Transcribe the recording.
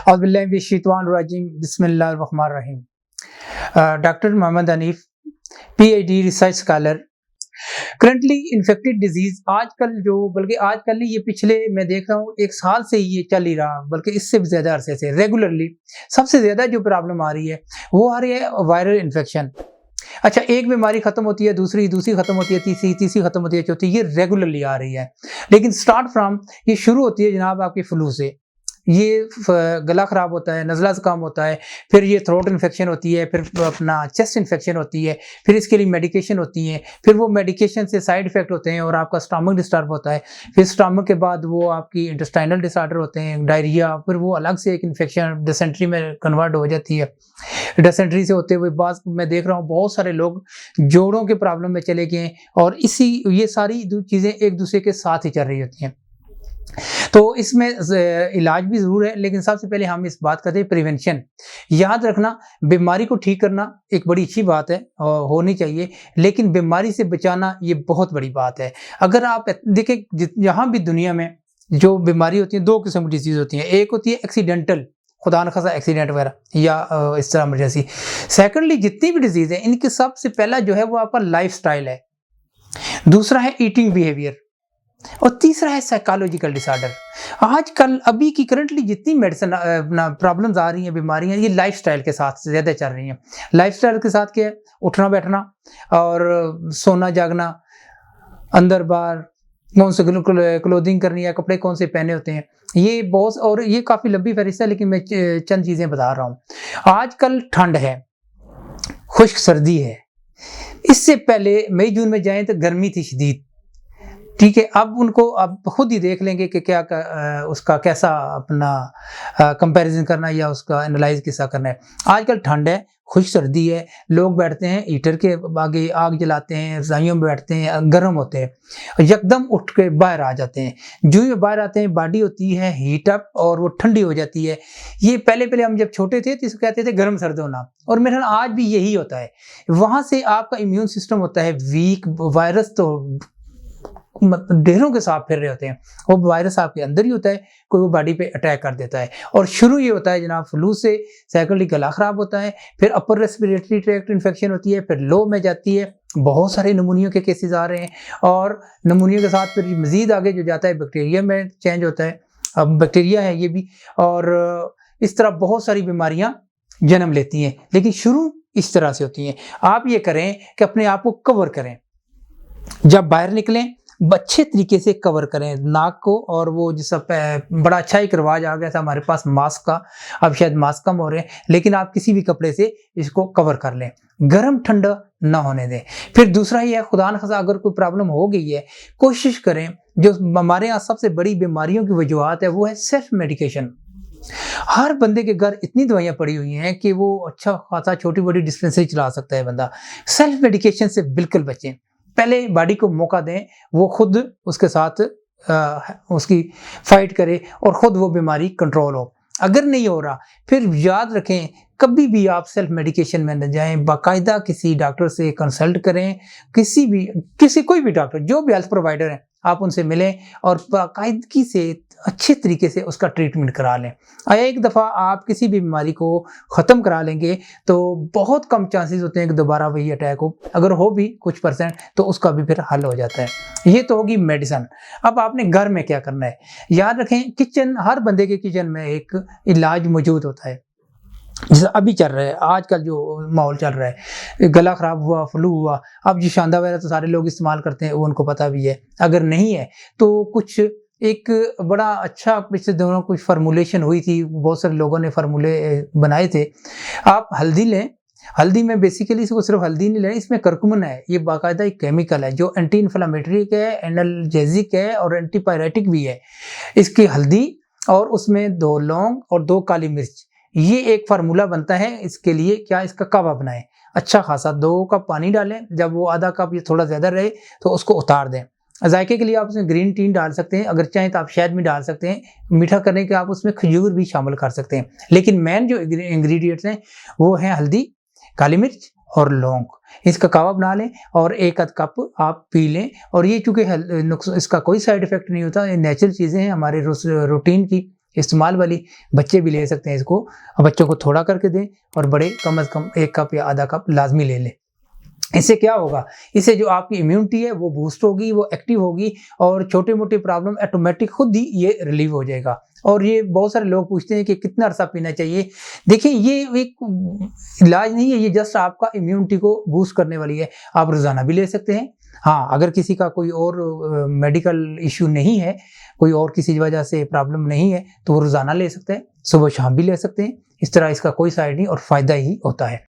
औज़ुबिल्लाहिमिनश्शैतानिर्रजीम बिस्मिल्लाहिर्रहमानिर्रहीम। Doctor Mohammad Hanif, PhD research scholar. Currently infected disease आजकल नहीं, ये पिछले मैं देख रहा हूँ 1 साल से ये चल ही रहा, बल्कि इससे भी ज़्यादा अरसे से रेगुलरली सबसे ज़्यादा जो प्रॉब्लम आ रही है वो आ रही है वायरल इन्फेक्शन। अच्छा, एक बीमारी खत्म होती है, दूसरी खत्म होती है, तीसरी खत्म होती है, चौथी, ये रेगुलरली आ रही है। लेकिन ये शुरू होती है जनाब आपके फ्लू से। ये गला खराब होता है, नज़ला ज़ुकाम होता है, फिर ये थ्रोट इन्फेक्शन होती है, फिर अपना चेस्ट इन्फेक्शन होती है, फिर इसके लिए मेडिकेशन होती है, फिर वो मेडिकेशन से साइड इफ़ेक्ट होते हैं और आपका स्टमक डिस्टर्ब होता है। फिर स्टमक के बाद वो आपकी इंटेस्टाइनल डिसऑर्डर होते हैं, डायरिया, फिर वो अलग से एक इन्फेक्शन डिसेंट्री में कन्वर्ट हो जाती है। डिसेंट्री से होते हुए बाद मैं देख रहा हूँ बहुत सारे लोग जोड़ों के प्रॉब्लम में चले गए और ये सारी चीज़ें एक दूसरे के साथ ही चल रही होती हैं। तो इसमें इलाज भी ज़रूर है, लेकिन सबसे पहले हम इस बात करते हैं प्रिवेंशन। याद रखना, बीमारी को ठीक करना एक बड़ी अच्छी बात है और होनी चाहिए, लेकिन बीमारी से बचाना ये बहुत बड़ी बात है। अगर आप देखें, जहाँ भी दुनिया में जो बीमारी होती है, 2 किस्म की डिजीज़ होती हैं। एक होती है एक्सीडेंटल, खुदा न खासा एक्सीडेंट वगैरह या इस तरह इमरजेंसी। सेकेंडली, जितनी भी डिजीज़ है इनके सबसे पहला जो है वो आपका लाइफस्टाइल है, दूसरा है ईटिंग बिहेवियर और तीसरा है साइकोलॉजिकल डिसऑर्डर। आजकल अभी की करंटली जितनी मेडिसिन प्रॉब्लम्स आ रही हैं, बीमारियां, ये लाइफस्टाइल के साथ ज़्यादा चल रही हैं। लाइफस्टाइल के साथ क्या है? उठना बैठना और सोना जागना, अंदर बाहर कौन से क्लोथिंग करनी है, कपड़े कौन से पहने होते हैं, ये बहुत, और ये काफ़ी लंबी फहरिस्त है, लेकिन मैं चंद चीज़ें बता रहा हूँ। आजकल ठंड है, खुश्क सर्दी है। इससे पहले मई जून में जाएं तो गर्मी थी शदीद, ठीक है। अब खुद ही देख लेंगे कि उसका कैसा अपना कंपैरिजन करना है या उसका एनालाइज कैसा करना है। आजकल ठंड है, खुश सर्दी है, लोग बैठते हैं हीटर के आगे, आग जलाते हैं, रज़ाइयों में बैठते हैं, गर्म होते हैं, यकदम उठ के बाहर आ जाते हैं। जो ही बाहर आते हैं बॉडी होती है हीट अप और वो ठंडी हो जाती है। ये पहले हम जब छोटे थे तो इसको कहते थे गर्म सर्द होना, और मेरे ख्याल आज भी यही होता है। वहाँ से आपका इम्यून सिस्टम होता है वीक, वायरस तो ढेरों के साथ फिर रहे होते हैं, वो वायरस आपके अंदर ही होता है, कोई वो बॉडी पे अटैक कर देता है। और शुरू ये होता है जनाब फ्लू से, सेकेंडली गला खराब होता है, फिर अपर रेस्पिरेटरी ट्रैक्ट इन्फेक्शन होती है, फिर लो में जाती है, बहुत सारे नमूनियों के केसेस आ रहे हैं, और नमूनियों के साथ फिर मजीद आगे जो जाता है बैक्टीरिया में चेंज होता है। अब बैक्टीरिया है ये भी, और इस तरह बहुत सारी बीमारियां जन्म लेती हैं, लेकिन शुरू इस तरह से होती हैं। आप ये करें कि अपने आप को कवर करें, जब बाहर निकलें अच्छे तरीके से कवर करें नाक को, और वो जिसका बड़ा अच्छा एक रिवाज आ गया था हमारे पास मास्क का, अब शायद मास्क कम हो रहे हैं, लेकिन आप किसी भी कपड़े से इसको कवर कर लें, गर्म ठंडा ना होने दें। फिर दूसरा ये है, खुदा न खासा अगर कोई प्रॉब्लम हो गई है, कोशिश करें, जो हमारे यहाँ सबसे बड़ी बीमारियों की वजूहत है वो है सेल्फ मेडिकेशन। हर बंदे के घर इतनी दवाइयाँ पड़ी हुई हैं कि वो अच्छा खासा छोटी बड़ी डिस्पेंसरी चला सकता है बंदा। सेल्फ मेडिकेशन से बिल्कुल बचें, पहले बॉडी को मौका दें, वो खुद उसके साथ उसकी फाइट करे और ख़ुद वो बीमारी कंट्रोल हो। अगर नहीं हो रहा, फिर याद रखें, कभी भी आप सेल्फ मेडिकेशन में न जाएं, बाकायदा किसी डॉक्टर से कंसल्ट करें, कोई भी डॉक्टर, जो भी हेल्थ प्रोवाइडर हैं, आप उनसे मिलें और बाकायदगी से अच्छे तरीके से उसका ट्रीटमेंट करा लें। एक दफ़ा आप किसी भी बीमारी को ख़त्म करा लेंगे तो बहुत कम चांसेस होते हैं कि दोबारा वही अटैक हो, अगर हो भी कुछ % तो उसका भी फिर हल हो जाता है। ये तो होगी मेडिसन। अब आपने घर में क्या करना है, याद रखें, किचन, हर बंदे के किचन में एक इलाज मौजूद होता है। जैसा अभी चल रहा है, आजकल जो माहौल चल रहा है, गला ख़राब हुआ, फ्लू हुआ, अब जी शांदा वगैरह तो सारे लोग इस्तेमाल करते हैं, वो उनको पता भी है। अगर नहीं है तो कुछ एक बड़ा अच्छा पिछले दिनों कुछ फार्मूलेशन हुई थी, बहुत सारे लोगों ने फार्मूले बनाए थे। आप हल्दी लें, हल्दी में बेसिकली इसको सिर्फ हल्दी नहीं लेनी, इसमें करकुमन है, ये बाकायदा एक केमिकल है जो एंटी इन्फ्लामेटरी है, एनाल्जेसिक है और एंटीपायरेटिक भी है। इसकी हल्दी और उसमें 2 लौंग और 2 काली मिर्च, ये एक फार्मूला बनता है। इसके लिए क्या, इसका कावा बनाएं, अच्छा खासा 2 कप पानी डालें, जब वो आधा कप ये थोड़ा ज़्यादा रहे तो उसको उतार दें। जायके के लिए आप उसमें ग्रीन टी डाल सकते हैं, अगर चाहें तो आप शहद भी डाल सकते हैं, मीठा करने के आप उसमें खजूर भी शामिल कर सकते हैं। लेकिन मेन जो इंग्रेडिएंट्स हैं वो हैं हल्दी, काली मिर्च और लौंग। इसका कावा बना लें और 1 आध कप आप पी लें। और ये चूँकि इसका कोई साइड इफ़ेक्ट नहीं होता, ये नेचुरल चीज़ें हैं हमारे रूटीन की, इस्तेमाल वाली, बच्चे भी ले सकते हैं इसको। बच्चों को थोड़ा करके दें और बड़े कम से कम 1 कप या आधा कप लाजमी ले लें। इससे क्या होगा, इससे जो आपकी इम्यूनिटी है वो बूस्ट होगी, वो एक्टिव होगी और छोटे-मोटे प्रॉब्लम ऑटोमेटिक खुद ही ये रिलीव हो जाएगा। और ये बहुत सारे लोग पूछते हैं कि कितना अरसा पीना चाहिए? देखिए ये एक इलाज नहीं है, ये जस्ट आपका इम्यूनिटी को बूस्ट करने वाली है। आप रोज़ाना भी ले सकते हैं। हाँ, अगर किसी का कोई और मेडिकल इश्यू नहीं है, कोई और किसी वजह से प्रॉब्लम नहीं है, तो वो रोज़ाना ले सकते हैं, सुबह-शाम भी ले सकते हैं। इस तरह इसका कोई साइड नहीं और फ़ायदा ही होता है।